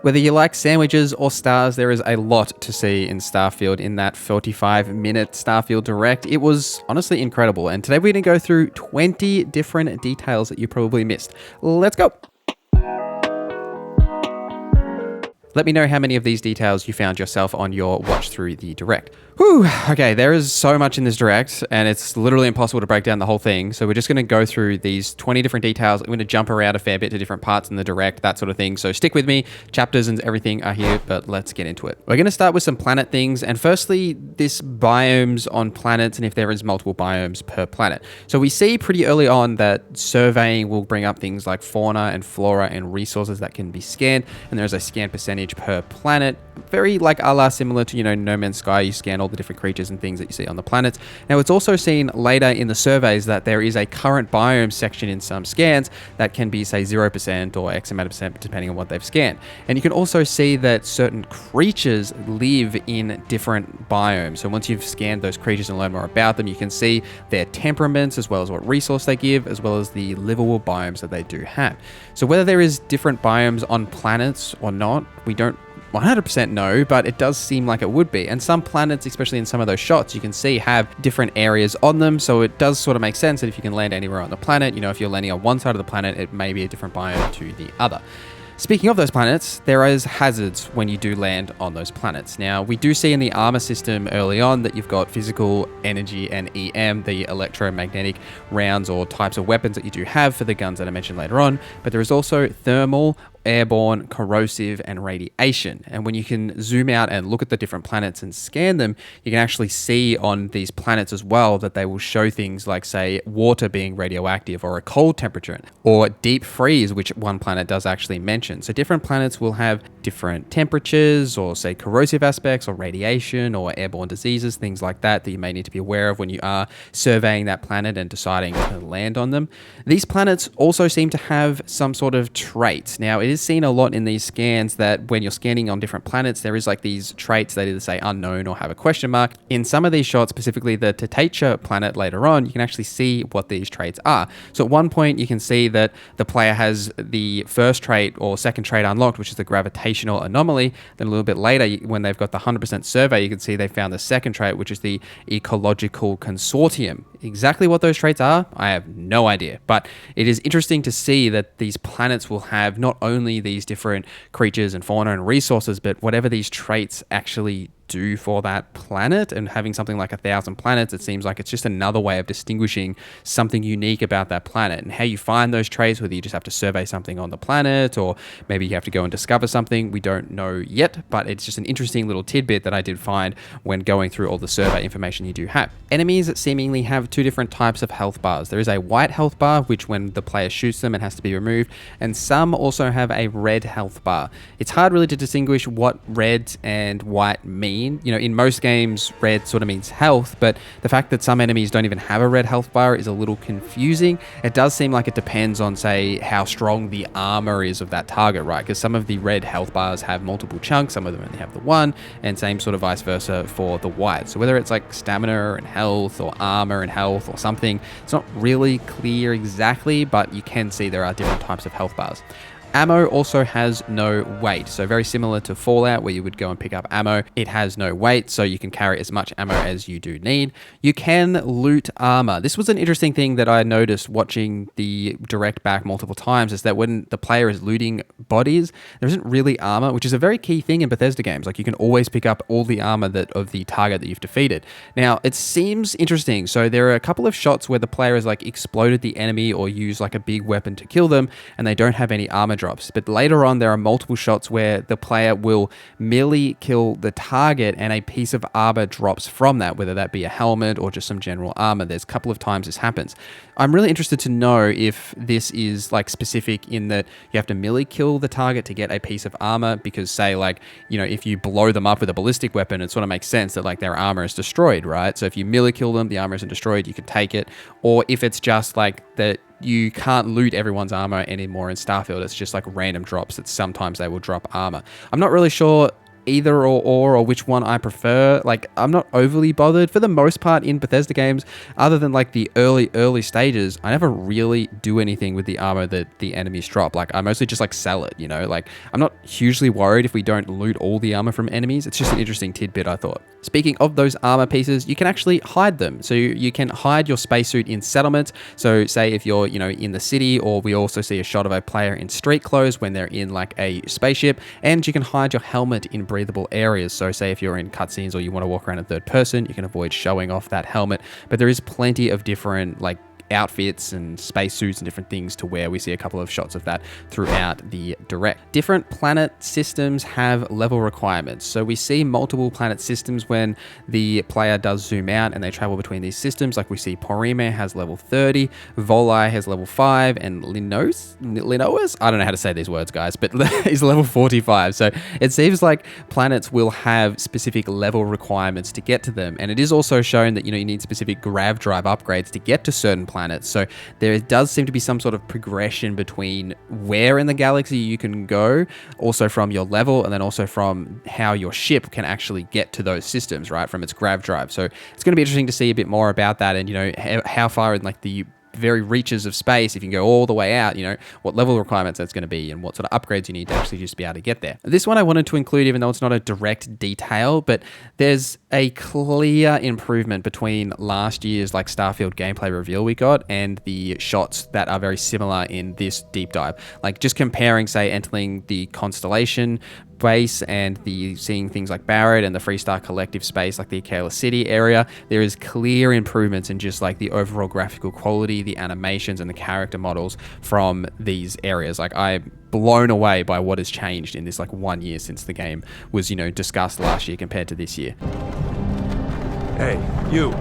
Whether you like sandwiches or stars, there is a lot to see in Starfield in that 45-minute Starfield Direct. It was honestly incredible, and today we're going to go through 20 different details that you probably missed. Let's go! Let me know how many of these details you found yourself on your watch through the Direct. Whew, okay, there is so much in this Direct, and it's literally impossible to break down the whole thing, so we're just going to go through these 20 different details. I'm going to jump around a fair bit to different parts in the Direct, that sort of thing, so stick with me. Chapters and everything are here, but let's get into it. We're going to start with some planet things, and firstly, this biomes on planets, and if there is multiple biomes per planet. So we see pretty early on that surveying will bring up things like fauna and flora and resources that can be scanned, and there's a scan percentage per planet, very like a la similar to, No Man's Sky. You scan all the different creatures and things that you see on the planets. Now, it's also seen later in the surveys that there is a current biome section in some scans that can be, say, 0% or X amount of percent, depending on what they've scanned. And you can also see that certain creatures live in different biomes. So once you've scanned those creatures and learned more about them, you can see their temperaments as well as what resource they give, as well as the livable biomes that they do have. So whether there is different biomes on planets or not, we don't 100% know, but it does seem like it would be. And some planets, especially in some of those shots, you can see have different areas on them. So it does sort of make sense that if you can land anywhere on the planet, if you're landing on one side of the planet, it may be a different biome to the other. Speaking of those planets, there is hazards when you do land on those planets. Now, we do see in the armor system early on that you've got physical, energy, and EM, the electromagnetic rounds or types of weapons that you do have for the guns that I mentioned later on, but there is also thermal, airborne, corrosive, and radiation. And when you can zoom out and look at the different planets and scan them, you can actually see on these planets as well that they will show things like, say, water being radioactive or a cold temperature, or deep freeze, which one planet does actually mention. So different planets will have different temperatures or, say, corrosive aspects or radiation or airborne diseases, things like that you may need to be aware of when you are surveying that planet and deciding to land on them. These planets also seem to have some sort of traits. Now, it is seen a lot in these scans that when you're scanning on different planets, there is like these traits that either say unknown or have a question mark. In some of these shots, specifically the Tatacha planet later on, you can actually see what these traits are. So at one point, you can see that the player has the first trait or second trait unlocked, which is the gravitational anomaly. Then a little bit later, when they've got the 100% survey, you can see they found the second trait, which is the ecological consortium. Exactly what those traits are, I have no idea. But it is interesting to see that these planets will have not only these different creatures and fauna and resources, but whatever these traits actually do for that planet. And having something like 1,000 planets, it seems like it's just another way of distinguishing something unique about that planet. And how you find those traits, whether you just have to survey something on the planet or maybe you have to go and discover something, we don't know yet, but it's just an interesting little tidbit that I did find when going through all the survey information you do have. Enemies seemingly have two different types of health bars. There is a white health bar, which when the player shoots them, it has to be removed, and some also have a red health bar. It's hard really to distinguish what red and white mean. In most games, red sort of means health, but the fact that some enemies don't even have a red health bar is a little confusing. It does seem like it depends on, say, how strong the armor is of that target, right? Because some of the red health bars have multiple chunks, some of them only have the one, and same sort of vice versa for the white. So whether it's like stamina and health or armor and health or something, it's not really clear exactly, but you can see there are different types of health bars. Ammo also has no weight, so very similar to Fallout where you would go and pick up ammo. It has no weight, so you can carry as much ammo as you do need. You can loot armor. This was an interesting thing that I noticed watching the Direct back multiple times, is that when the player is looting bodies, there isn't really armor, which is a very key thing in Bethesda games. Like, you can always pick up all the armor of the target that you've defeated. Now, it seems interesting. So there are a couple of shots where the player has like exploded the enemy or used like a big weapon to kill them, and they don't have any armor drops. But later on, there are multiple shots where the player will merely kill the target and a piece of armor drops from that, whether that be a helmet or just some general armor. There's a couple of times this happens. I'm really interested to know if this is like specific in that you have to merely kill the target to get a piece of armor, because say like, if you blow them up with a ballistic weapon, it sort of makes sense that like their armor is destroyed, right? So if you merely kill them, the armor isn't destroyed, you can take it. Or if it's just like that you can't loot everyone's armor anymore in Starfield, it's just like random drops that sometimes they will drop armor. I'm not really sure either or which one I prefer. Like, I'm not overly bothered for the most part in Bethesda games, other than like the early stages. I never really do anything with the armor that the enemies drop. Like, I mostly just like sell it, you know, like I'm not hugely worried if we don't loot all the armor from enemies. It's just an interesting tidbit, I thought. Speaking of those armor pieces, you can actually hide them. So you can hide your spacesuit in settlements. So say if you're, you know, in the city, or we also see a shot of a player in street clothes when they're in like a spaceship, and you can hide your helmet in breathable areas. So say if you're in cutscenes or you want to walk around in third person, you can avoid showing off that helmet. But there is plenty of different like outfits and spacesuits and different things to wear. We see a couple of shots of that throughout the direct. Different planet systems have level requirements. So we see multiple planet systems when the player does zoom out and they travel between these systems. Like we see Porime has level 30, Volii has level 5, and Linois, I don't know how to say these words, guys, but is level 45. So it seems like planets will have specific level requirements to get to them. And it is also shown that, you know, you need specific grav drive upgrades to get to certain planets. So there does seem to be some sort of progression between where in the galaxy you can go, also from your level, and then also from how your ship can actually get to those systems, right, from its grav drive. So it's going to be interesting to see a bit more about that, and, you know, how far in like the very reaches of space, if you can go all the way out, you know, what level requirements that's going to be and what sort of upgrades you need to actually just be able to get there. This one I wanted to include, even though it's not a direct detail, but there's a clear improvement between last year's like Starfield gameplay reveal we got and the shots that are very similar in this deep dive. Like just comparing, say, entering the Constellation base and the seeing things like Barrett and the Freestar Collective space, like the Akela City area, there is clear improvements in just like the overall graphical quality, the animations, and the character models from these areas. Like, I'm blown away by what has changed in this like 1 year since the game was, you know, discussed last year compared to this year. Hey, you're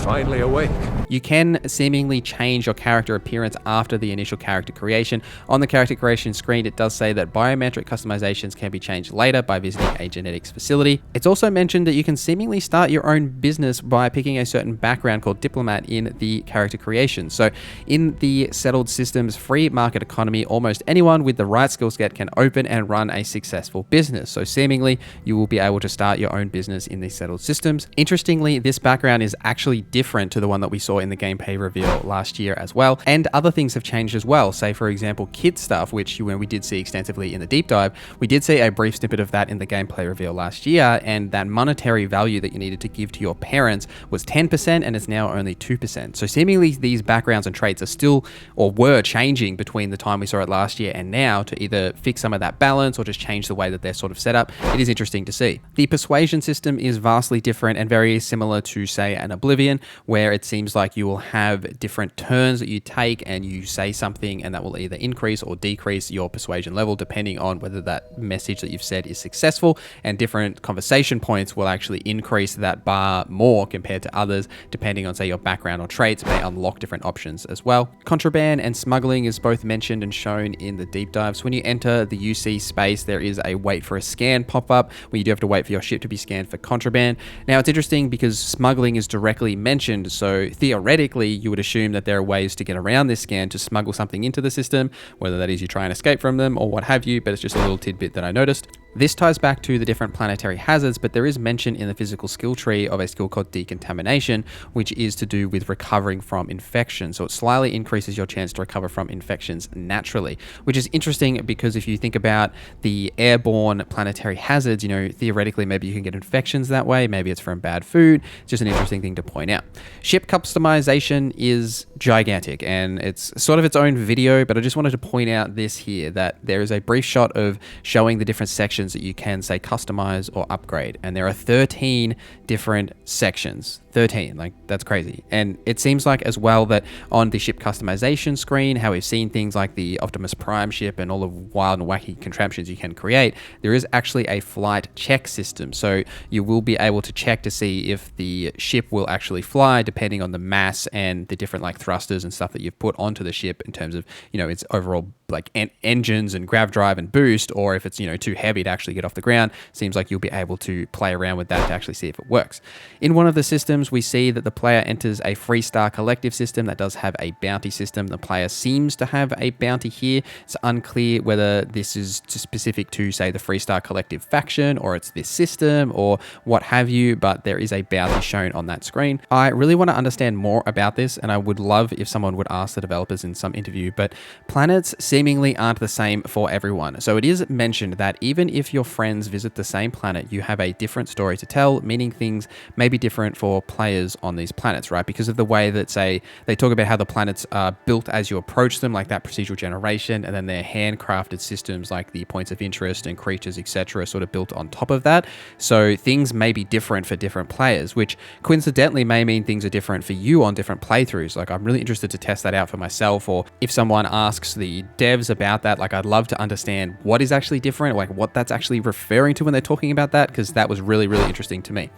finally awake. You can seemingly change your character appearance after the initial character creation. On the character creation screen, it does say that biometric customizations can be changed later by visiting a genetics facility. It's also mentioned that you can seemingly start your own business by picking a certain background called diplomat in the character creation. So in the settled systems free market economy, almost anyone with the right skill set can open and run a successful business. So seemingly you will be able to start your own business in these settled systems. Interestingly, this background is actually different to the one that we saw in the gameplay reveal last year as well, and other things have changed as well. Say, for example, kid stuff, which when we did see extensively in the deep dive, we did see a brief snippet of that in the gameplay reveal last year, and that monetary value that you needed to give to your parents was 10% and it's now only 2%. So seemingly these backgrounds and traits are still, or were changing between the time we saw it last year and now, to either fix some of that balance or just change the way that they're sort of set up. It is interesting to see. The persuasion system is vastly different and very similar to, say, an Oblivion, where it seems like you will have different turns that you take and you say something, and that will either increase or decrease your persuasion level depending on whether that message that you've said is successful, and different conversation points will actually increase that bar more compared to others depending on, say, your background or traits may unlock different options as well. Contraband and smuggling is both mentioned and shown in the deep dives. When you enter the UC space, there is a wait for a scan pop-up where you do have to wait for your ship to be scanned for contraband. Now it's interesting because smuggling is directly mentioned, so theoretically you would assume that there are ways to get around this scan to smuggle something into the system, whether that is you try and escape from them or what have you, but it's just a little tidbit that I noticed. This ties back to the different planetary hazards, but there is mention in the physical skill tree of a skill called decontamination, which is to do with recovering from infection. So it slightly increases your chance to recover from infections naturally, which is interesting because if you think about the airborne planetary hazards, you know, theoretically maybe you can get infections that way, maybe it's from bad food. It's just an interesting thing to point out. Ship customization is gigantic and it's sort of its own video, but I just wanted to point out this here, that there is a brief shot of showing the different sections that you can, say, customize or upgrade, and there are 13 different sections. 13, like, that's crazy. And it seems like as well that on the ship customization screen, how we've seen things like the Optimus Prime ship and all the wild and wacky contraptions you can create, there is actually a flight check system. So you will be able to check to see if the ship will actually fly depending on the mass and the different like thrusters and stuff that you've put onto the ship in terms of, you know, its overall like engines and grav drive and boost, or if it's, you know, too heavy to actually get off the ground. Seems like you'll be able to play around with that to actually see if it works. In one of the systems, we see that the player enters a Freestar Collective system that does have a bounty system. The player seems to have a bounty here. It's unclear whether this is specific to, say, the Freestar Collective faction, or it's this system, or what have you, but there is a bounty shown on that screen. I really want to understand more about this, and I would love if someone would ask the developers in some interview, but planets seemingly aren't the same for everyone. So it is mentioned that even if your friends visit the same planet, you have a different story to tell, meaning things may be different for players on these planets, right? Because of the way that, say, they talk about how the planets are built as you approach them, like that procedural generation, and then their handcrafted systems like the points of interest and creatures, etc., sort of built on top of that. So things may be different for different players, which coincidentally may mean things are different for you on different playthroughs. Like, I'm really interested to test that out for myself, or if someone asks the devs about that, like, I'd love to understand what is actually different, like what that's actually referring to when they're talking about that, because that was really, really interesting to me.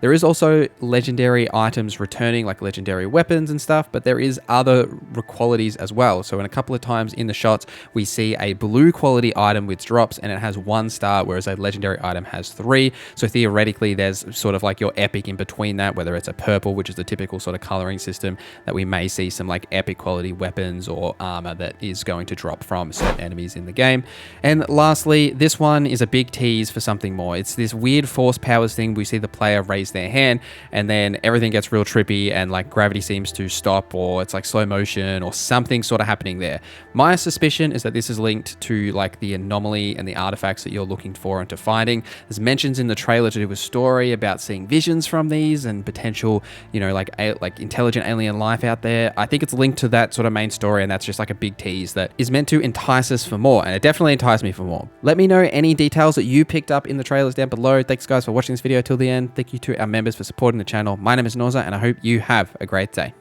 There is also legendary items returning, like legendary weapons and stuff, but there is other qualities as well. So in a couple of times in the shots, we see a blue quality item which drops and it has 1 star, whereas a legendary item has 3. So theoretically, there's sort of like your epic in between that, whether it's a purple, which is the typical sort of coloring system, that we may see some like epic quality weapons or armor that is going to drop from certain enemies in the game. And lastly, this one is a big tease for something more. It's this weird force powers thing. We see the player raise their hand and then everything gets real trippy and like gravity seems to stop, or it's like slow motion or something sort of happening there. My suspicion is that this is linked to like the anomaly and the artifacts that you're looking for and to finding. There's mentions in the trailer to do with story about seeing visions from these and potential, you know, like intelligent alien life out there. I think it's linked to that sort of main story, and that's just like a big tease that is meant to entice us for more, and it definitely enticed me for more. Let me know any details that you picked up in the trailers down below. Thanks guys for watching this video till the end. Thank you to our members for supporting the channel. My name is Norza, and I hope you have a great day.